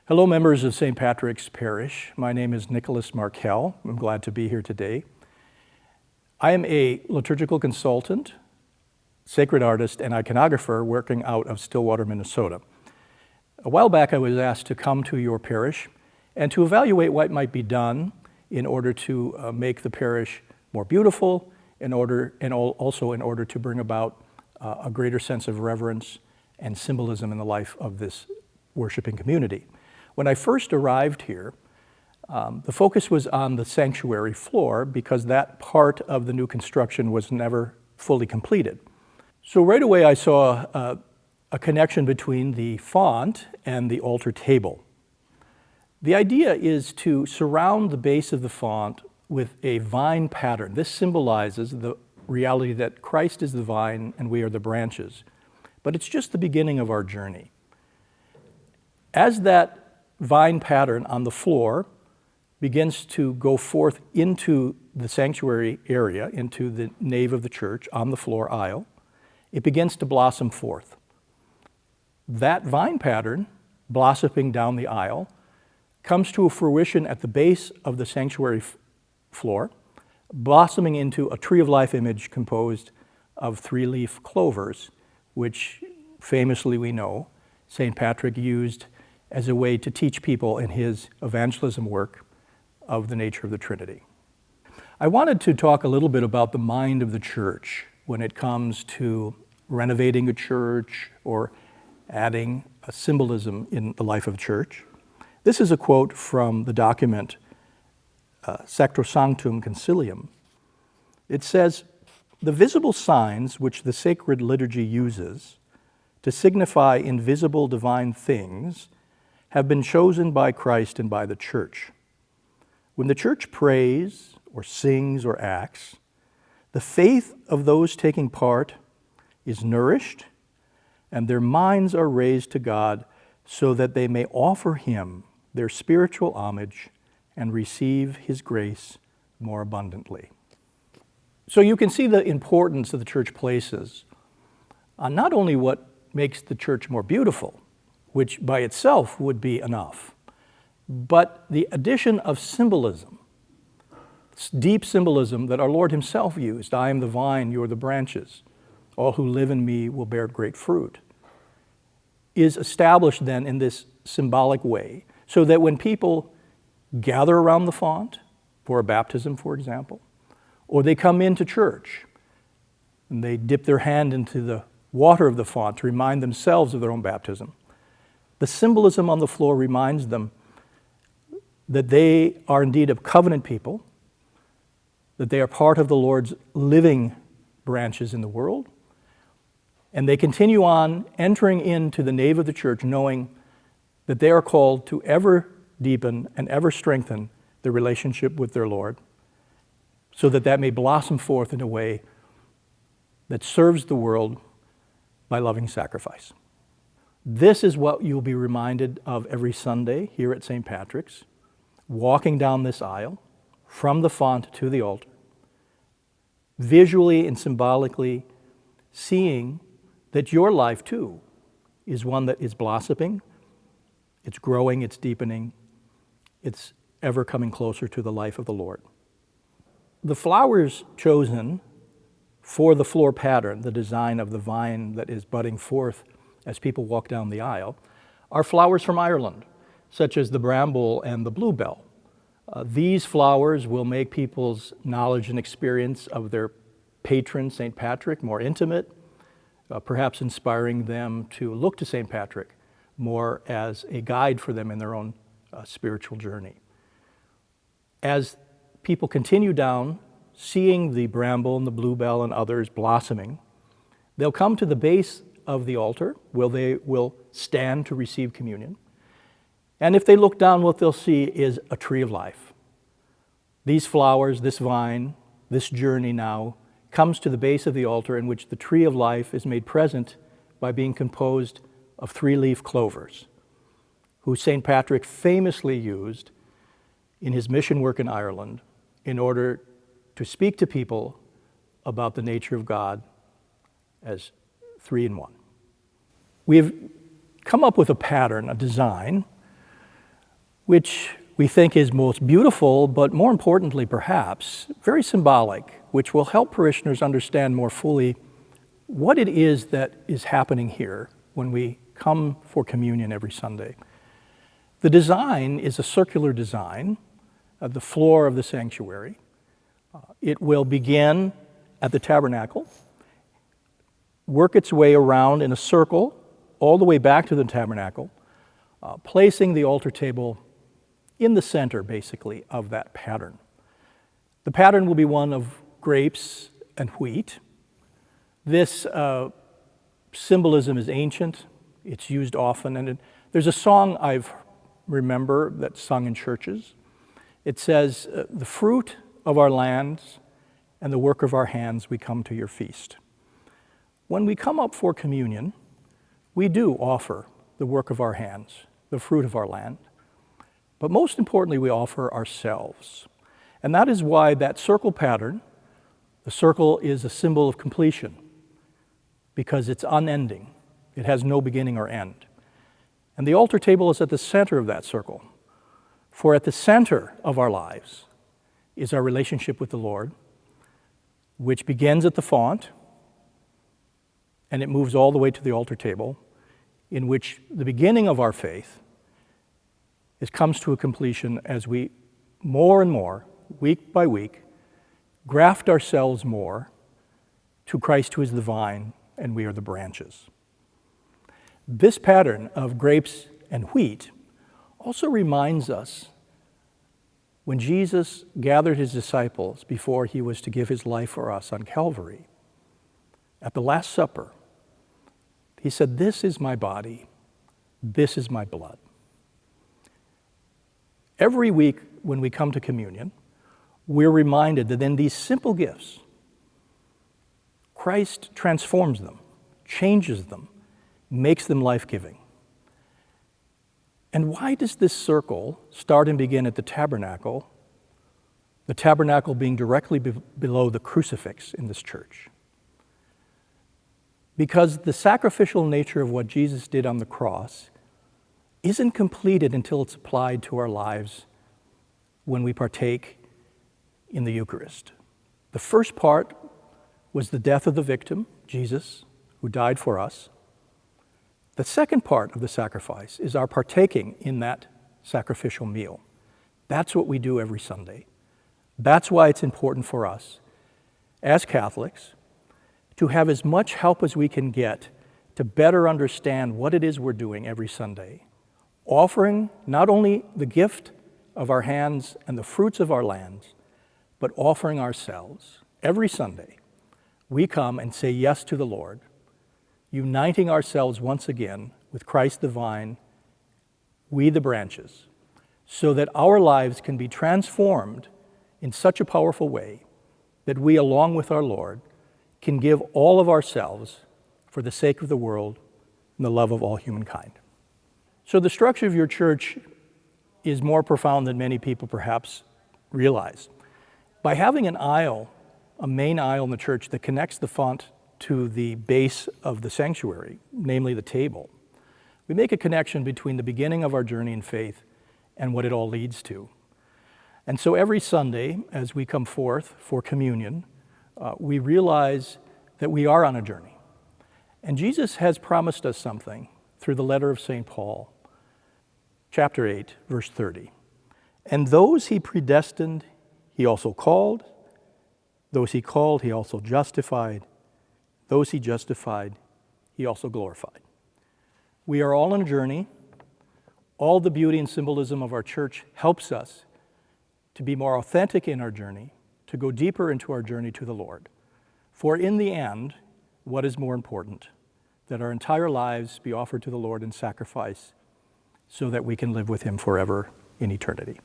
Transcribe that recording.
Hello, members of St. Patrick's Parish. My name is Nicholas Markel. I'm glad to be here today. I am a liturgical consultant, sacred artist, and iconographer working out of Stillwater, Minnesota. A while back, I was asked to come to your parish and to evaluate what might be done in order to make the parish more beautiful, also in order to bring about a greater sense of reverence and symbolism in the life of this worshiping community. When I first arrived here, the focus was on the sanctuary floor because that part of the new construction was never fully completed. So right away I saw a connection between the font and the altar table. The idea is to surround the base of the font with a vine pattern. This symbolizes the reality that Christ is the vine and we are the branches. But it's just the beginning of our journey. As that vine pattern on the floor begins to go forth into the sanctuary area, into the nave of the church on the floor aisle, it begins to blossom forth. That vine pattern, blossoming down the aisle, comes to a fruition at the base of the sanctuary floor, blossoming into a tree of life image composed of 3-leaf clovers, which famously we know St. Patrick used as a way to teach people in his evangelism work of the nature of the Trinity. I wanted to talk a little bit about the mind of the church when it comes to renovating a church or adding a symbolism in the life of the church. This is a quote from the document Sacrosanctum Concilium. It says, "The visible signs which the sacred liturgy uses to signify invisible divine things have been chosen by Christ and by the church. When the church prays or sings or acts, the faith of those taking part is nourished and their minds are raised to God so that they may offer Him their spiritual homage and receive His grace more abundantly." So you can see the importance that the church places on not only what makes the church more beautiful, which by itself would be enough, but the addition of symbolism, deep symbolism that our Lord Himself used. "I am the vine, you are the branches. All who live in me will bear great fruit," is established then in this symbolic way, so that when people gather around the font for a baptism, for example, or they come into church and they dip their hand into the water of the font to remind themselves of their own baptism, the symbolism on the floor reminds them that they are indeed a covenant people, that they are part of the Lord's living branches in the world, and they continue on entering into the nave of the church knowing that they are called to ever deepen and ever strengthen their relationship with their Lord, so that that may blossom forth in a way that serves the world by loving sacrifice. This is what you'll be reminded of every Sunday here at St. Patrick's, walking down this aisle from the font to the altar, visually and symbolically seeing that your life too is one that is blossoming, it's growing, it's deepening, it's ever coming closer to the life of the Lord. The flowers chosen for the floor pattern, the design of the vine that is budding forth as people walk down the aisle, are flowers from Ireland, such as the bramble and the bluebell. These flowers will make people's knowledge and experience of their patron, St. Patrick, more intimate, perhaps inspiring them to look to St. Patrick more as a guide for them in their own spiritual journey. As people continue down, seeing the bramble and the bluebell and others blossoming, they'll come to the base of the altar where they will stand to receive communion. And if they look down, what they'll see is a tree of life. These flowers, this vine, this journey now comes to the base of the altar in which the tree of life is made present by being composed of 3-leaf clovers, who St. Patrick famously used in his mission work in Ireland in order to speak to people about the nature of God as 3 in 1. We have come up with a pattern, a design, which we think is most beautiful, but more importantly, perhaps, very symbolic, which will help parishioners understand more fully what it is that is happening here when we come for communion every Sunday. The design is a circular design of the floor of the sanctuary. It will begin at the tabernacle, work its way around in a circle all the way back to the tabernacle, placing the altar table in the center, basically, of that pattern. The pattern will be one of grapes and wheat. This symbolism is ancient. It's used often, and there's a song I remember that's sung in churches. It says, "The fruit of our lands and the work of our hands, we come to your feast." When we come up for communion, we do offer the work of our hands, the fruit of our land. But most importantly, we offer ourselves. And that is why that circle pattern, the circle is a symbol of completion, because it's unending. It has no beginning or end. And the altar table is at the center of that circle. For at the center of our lives is our relationship with the Lord, which begins at the font, and it moves all the way to the altar table, in which the beginning of our faith comes to a completion as we more and more, week by week, graft ourselves more to Christ, who is the vine, and we are the branches. This pattern of grapes and wheat also reminds us when Jesus gathered his disciples before he was to give his life for us on Calvary. At the Last Supper, he said, "This is my body, this is my blood." Every week when we come to communion, we're reminded that in these simple gifts, Christ transforms them, changes them, makes them life-giving. And why does this circle start and begin at the tabernacle being directly below the crucifix in this church? Because the sacrificial nature of what Jesus did on the cross isn't completed until it's applied to our lives when we partake in the Eucharist. The first part was the death of the victim, Jesus, who died for us. The second part of the sacrifice is our partaking in that sacrificial meal. That's what we do every Sunday. That's why it's important for us, as Catholics, to have as much help as we can get to better understand what it is we're doing every Sunday, offering not only the gift of our hands and the fruits of our lands, but offering ourselves. Every Sunday, we come and say yes to the Lord, uniting ourselves once again with Christ the vine, we the branches, so that our lives can be transformed in such a powerful way that we, along with our Lord, can give all of ourselves for the sake of the world and the love of all humankind. So the structure of your church is more profound than many people perhaps realize. By having an aisle, a main aisle in the church that connects the font to the base of the sanctuary, namely the table, we make a connection between the beginning of our journey in faith and what it all leads to. And so every Sunday, as we come forth for communion, we realize that we are on a journey. And Jesus has promised us something through the letter of St. Paul, chapter 8, verse 30. "And those he predestined, he also called. Those he called, he also justified. Those he justified, he also glorified." We are all on a journey. All the beauty and symbolism of our church helps us to be more authentic in our journey, to go deeper into our journey to the Lord. For in the end, what is more important? That our entire lives be offered to the Lord in sacrifice so that we can live with him forever in eternity.